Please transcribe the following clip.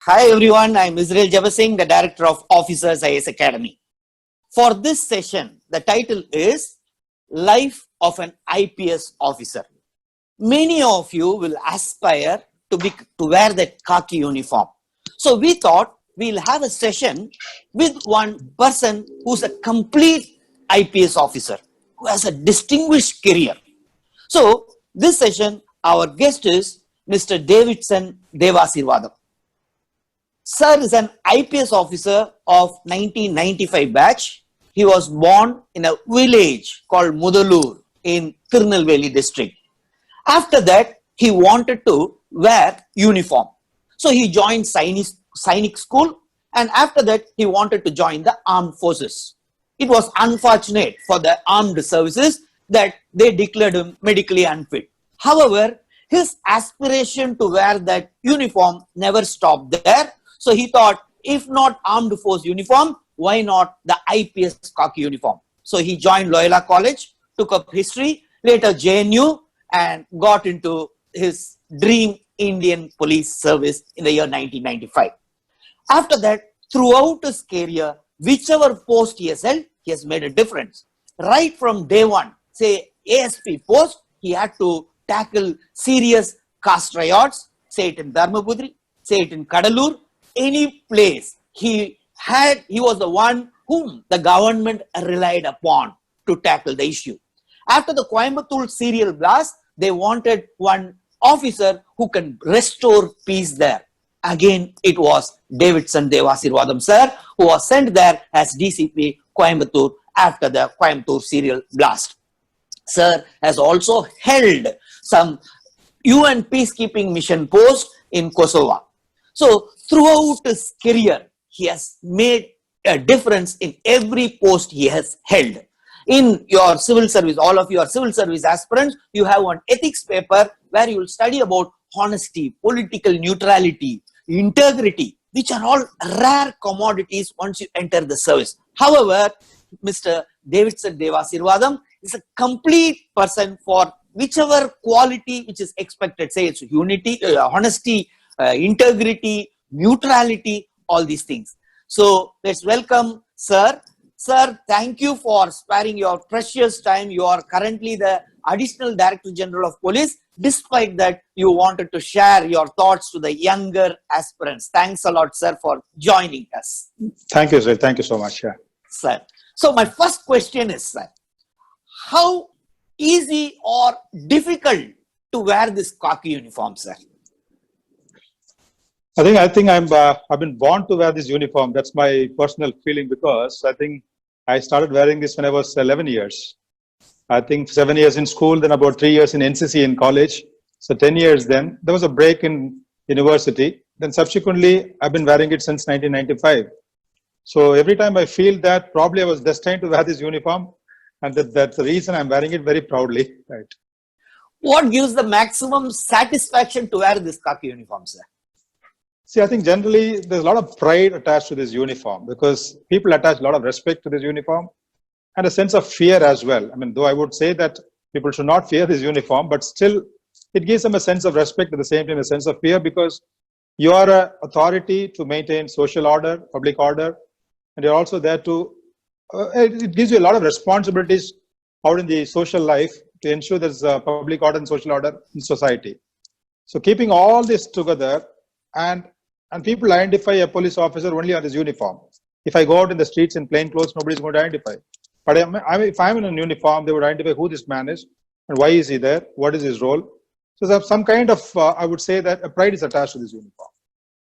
Hi everyone, I'm Israel Jabasingh, the Director of Officers IAS Academy. For this session, the title is Life of an IPS Officer. Many of you will aspire to wear that khaki uniform. So we thought we'll have a session with one person who's a complete IPS officer, who has a distinguished career. So this session, our guest is Mr. Davidson Devasirvadam. Sir is an IPS officer of 1995 batch. He was born in a village called Mudalur in Tirunelveli district. After that, he wanted to wear uniform. So he joined Sainik school, and after that, he wanted to join the armed forces. It was unfortunate for the armed services that they declared him medically unfit. However, his aspiration to wear that uniform never stopped there. So he thought, if not armed force uniform, why not the IPS khaki uniform? So he joined Loyola College, took up history, later JNU, and got into his dream Indian police service in the year 1995. After that, throughout his career, whichever post he has held, he has made a difference. Right from day one, say ASP post, he had to tackle serious caste riots, say it in Dharmaputri, say it in Kadalur, any place. He was the one whom the government relied upon to tackle the issue. After the Coimbatore serial blast, they wanted one officer who can restore peace there. Again, it was Davidson Devasirvadam sir, who was sent there as DCP Coimbatore after the Coimbatore serial blast. Sir has also held some UN peacekeeping mission post in Kosovo. So throughout his career, he has made a difference in every post he has held. In your civil service, all of you are civil service aspirants, you have one ethics paper where you will study about honesty, political neutrality, integrity, which are all rare commodities once you enter the service. However, Mr. Davidson Devasirvadam is a complete person for whichever quality which is expected. Say it's unity, honesty, integrity, neutrality, all these things. So let's welcome Sir. Sir, thank you for sparing your precious time. You are currently the Additional Director General of Police. Despite that, you wanted to share your thoughts to the younger aspirants. Thanks a lot, sir, for joining us. Thank you, sir. Thank you so much. Yeah. Sir. So my first question is, sir, how easy or difficult to wear this khaki uniform, sir? I think I've been born to wear this uniform. That's my personal feeling, because I think I started wearing this when I was 11 years. I think 7 years in school, then about 3 years in NCC in college. So 10 years then. There was a break in university. Then subsequently, I've been wearing it since 1995. So every time I feel that probably I was destined to wear this uniform, and that's the reason I'm wearing it very proudly. Right. What gives the maximum satisfaction to wear this khaki uniform, sir? See, I think generally there's a lot of pride attached to this uniform, because people attach a lot of respect to this uniform and a sense of fear as well. I mean, though I would say that people should not fear this uniform, but still it gives them a sense of respect, at the same time a sense of fear, because you are an authority to maintain social order, public order, and you're also there to, it gives you a lot of responsibilities out in the social life to ensure there's public order and social order in society. So keeping all this together, and people identify a police officer only on his uniform. If I go out in the streets in plain clothes, nobody's going to identify. But if I'm in a uniform, they would identify who this man is and why is he there, what is his role. So there's some kind of, I would say that a pride is attached to this uniform.